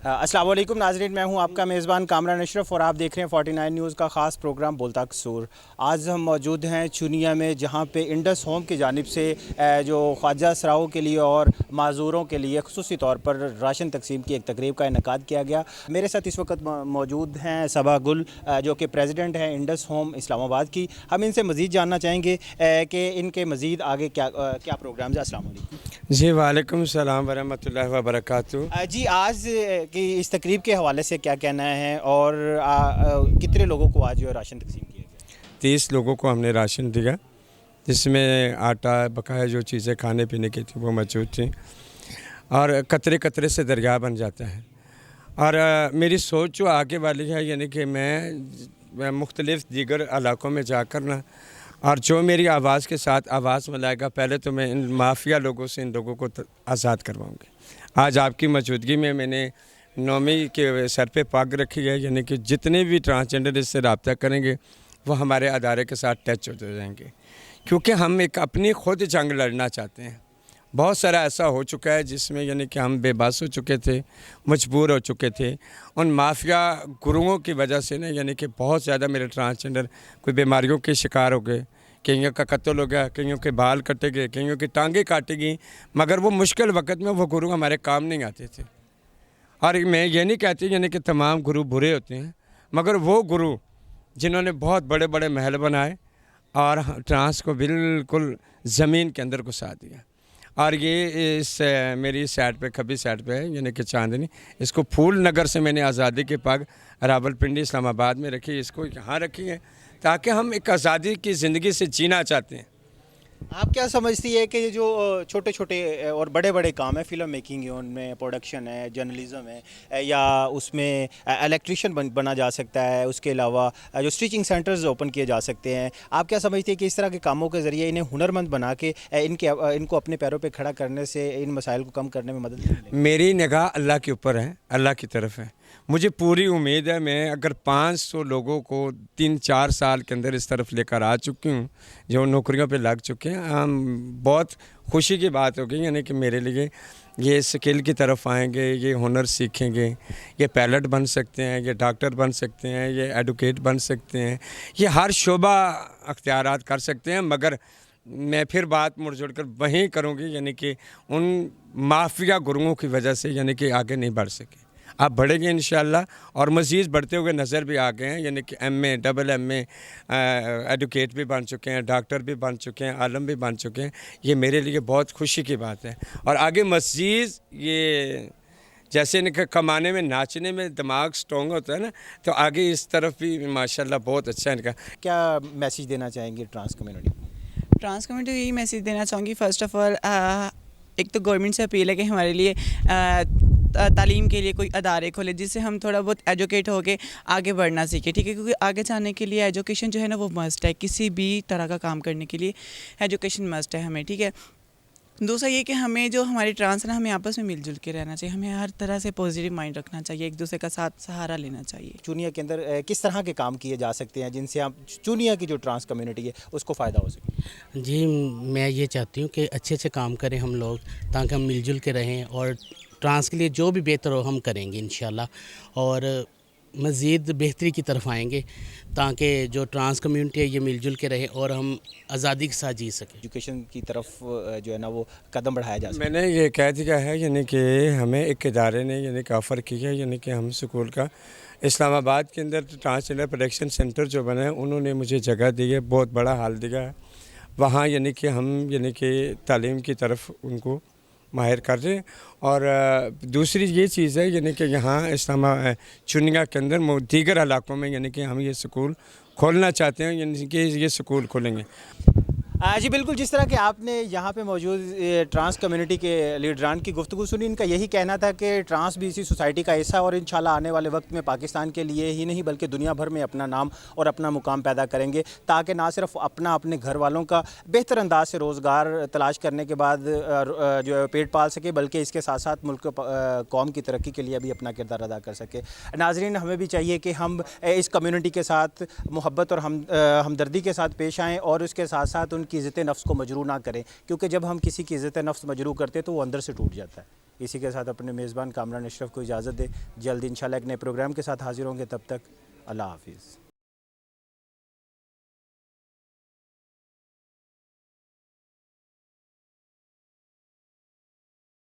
अस्सलाम वालेकुम नाज़रीन, मैं हूं आपका मेज़बान कामरान अशरफ और आप देख रहे हैं 49 न्यूज़ का ख़ास प्रोग्राम बोलता कसूर। आज हम मौजूद हैं चुनिया में, जहां पे इंडस होम की जानिब से जो ख्वाजा सराओं के लिए और माजूरों के लिए ख़ुसूसी तौर पर राशन तकसीम की एक तकरीब का इनेकाद किया गया। मेरे साथ इस वक्त मौजूद हैं सबा गुल, जो कि प्रेसिडेंट हैं इंडस होम इस्लामाबाद की। हम इनसे मज़ीद जानना चाहेंगे कि इनके मज़ीद आगे क्या क्या प्रोग्राम है। अस्सलाम वालेकुम। जी वालेकुम सलाम वरहमतुल्लाहि वबरकातुहू। जी, आज की इस तकरीब के हवाले से क्या कहना है और कितने लोगों को आज जो है राशन तकसीम किया गया? 30 लोगों को हमने राशन दिया, जिसमें आटा बकाया जो चीज़ें खाने पीने की थी वो मौजूद थी। और कतरे कतरे से दरिया बन जाता है। और मेरी सोच जो आगे वाली है, यानी कि मैं मुख्तलिफ़ दीगर इलाकों में जाकर ना, और जो मेरी आवाज़ के साथ आवाज़ मिलाएगा, पहले तो मैं इन माफिया लोगों से इन लोगों को आज़ाद करवाऊँगी। आज आपकी मौजूदगी में मैंने नौमी के सर पे पग रखी है, यानी कि जितने भी ट्रांसजेंडर इससे रब्ता करेंगे वो हमारे अदारे के साथ टच हो जाएंगे, क्योंकि हम एक अपनी खुद जंग लड़ना चाहते हैं। बहुत सारा ऐसा हो चुका है जिसमें यानी कि हम बेबस हो चुके थे, मजबूर हो चुके थे उन माफिया गुरुओं की वजह से ना, यानी कि बहुत ज़्यादा मेरे ट्रांसजेंडर कोई बीमारियों के शिकार हो गए। कईयों का कत्ल हो गया, कईयों के बाल कटे गए, कईयों की टांगें काटी गई, मगर वो मुश्किल वक्त में वो गुरु हमारे काम नहीं आते थे। और मैं ये नहीं कहती यानी कि तमाम गुरु बुरे होते हैं, मगर वो गुरु जिन्होंने बहुत बड़े बड़े महल बनाए और ट्रांस को बिल्कुल ज़मीन के अंदर घुसा दिया। और ये इस मेरी साइड पे खबी साइड पे है, यानी कि चांदनी, इसको फूल नगर से मैंने आज़ादी के पग रावलपिंडी इस्लामाबाद में रखी, इसको यहाँ रखी है ताकि हम एक आज़ादी की ज़िंदगी से जीना चाहते हैं। आप क्या समझती है कि जो छोटे छोटे और बड़े बड़े काम है, फिल्म मेकिंग है, उनमें प्रोडक्शन है, जर्नलिज्म है, या उसमें इलेक्ट्रिशियन बना जा सकता है, उसके अलावा जो स्टिचिंग सेंटर्स ओपन किए जा सकते हैं, आप क्या समझती है कि इस तरह के कामों के ज़रिए इन्हें हुनरमंद बना के इनको अपने पैरों पर खड़ा करने से इन मसाइल को कम करने में मदद मिलेगी? मेरी निगाह अल्लाह के ऊपर है, अल्लाह की तरफ है। मुझे पूरी उम्मीद है, मैं अगर 500 लोगों को 3-4 साल के अंदर इस तरफ लेकर आ चुकी हूँ जो नौकरियों पे लग चुके हैं, हम बहुत खुशी की बात होगी, यानी कि मेरे लिए ये स्किल की तरफ आएंगे, ये हुनर सीखेंगे, ये पायलट बन सकते हैं, ये डॉक्टर बन सकते हैं, ये एडवोकेट बन सकते हैं, ये हर शोबा अख्तियारात कर सकते हैं। मगर मैं फिर बात मुड़ जुड़ कर वहीं करूँगी, यानी कि उन माफिया गुरुओं की वजह से यानी कि आगे नहीं बढ़ सके। आप बढ़ेंगे इंशाल्लाह, और मज़ीद बढ़ते हुए नज़र भी आ गए हैं, यानी कि MA, डबल MA, एडवोकेट भी बन चुके हैं, डॉक्टर भी बन चुके हैं, आलम भी बन चुके हैं। ये मेरे लिए बहुत खुशी की बात है। और आगे मज़ीद ये जैसे इनके कमाने में, नाचने में दिमाग स्ट्रॉन्ग होता है ना, तो आगे इस तरफ भी माशाल्लाह बहुत अच्छा है इनका। क्या मैसेज देना चाहेंगे ट्रांस कम्युनिटी को? ट्रांस कम्युनिटी को यही मैसेज देना चाहूँगी, फ़र्स्ट ऑफ़ ऑल एक तो गवर्नमेंट से अपील है कि हमारे लिए तालीम के लिए कोई अदारे खोले, जिससे हम थोड़ा बहुत एजुकेट होके आगे बढ़ना सीखें, ठीक है? क्योंकि आगे जाने के लिए एजुकेशन जो है ना वो मस्ट है, किसी भी तरह का काम करने के लिए एजुकेशन मस्ट है हमें, ठीक है? दूसरा ये कि हमें जो हमारी ट्रांस है ना, हमें आपस में मिलजुल के रहना चाहिए, हमें हर तरह से पॉजिटिव माइंड रखना चाहिए, एक दूसरे का साथ सहारा लेना चाहिए। चुनिया के अंदर किस तरह के काम किए जा सकते हैं जिनसे आप चुनिया की जो ट्रांस कम्युनिटी है उसको फ़ायदा हो सके? जी, मैं ये चाहती हूँ कि अच्छे से काम करें हम लोग, ताकि हम मिलजुल के रहें, और ट्रांस के लिए जो भी बेहतर हो हम करेंगे इंशाल्लाह, और मज़ीद बेहतरी की तरफ आएंगे, ताकि जो ट्रांस कम्युनिटी है ये मिलजुल के रहे और हम आज़ादी के साथ जी सकें। एजुकेशन की तरफ जो है ना वो कदम बढ़ाया जा सकता है। मैंने ये कह दिया है, यानी कि हमें एक इदारे ने यानी कि ऑफ़र किया है, यानी कि हम स्कूल का इस्लामाबाद के अंदर ट्रांसजेंडर प्रोडक्शन सेंटर जो बना है, उन्होंने मुझे जगह दी है, बहुत बड़ा हाल दिया है। वहाँ यानी कि हम यानी कि तालीम की तरफ उनको माहिर कर रहे हैं। और दूसरी ये चीज़ है, यानी कि यहाँ चुनिया के अंदर दीगर इलाकों में यानी कि हम ये स्कूल खोलना चाहते हैं, यानी कि ये स्कूल खोलेंगे। जी बिल्कुल, जिस तरह के आपने यहाँ पे मौजूद ट्रांस कम्युनिटी के लीडरान की गुफ्तगू सुनी, इनका यही कहना था कि ट्रांस भी इसी सोसाइटी का हिस्सा और इंशाल्लाह आने वाले वक्त में पाकिस्तान के लिए ही नहीं बल्कि दुनिया भर में अपना नाम और अपना मुकाम पैदा करेंगे, ताकि ना सिर्फ अपने घर वालों का बेहतर अंदाज से रोज़गार तलाश करने के बाद जो है पेट पाल सके, बल्कि इसके साथ साथ मुल्क कौम की तरक्की के लिए भी अपना किरदार अदा कर सके। नाज़रीन, हमें भी चाहिए कि हम इस कम्युनिटी के साथ मोहब्बत और हमदर्दी के साथ पेश आएँ और उसके साथ साथ उनकी इज़्ज़त नफ्स को मजरूह ना करें, क्योंकि जब हम किसी की इज़्ज़त नफ्स मजरूह करते हैं तो वो अंदर से टूट जाता है। اسی کے ساتھ اپنے میزبان کامران اشرف کو اجازت دے. جلد انشاءاللہ ایک نئے پروگرام کے ساتھ حاضر ہوں گے. تب تک اللہ حافظ.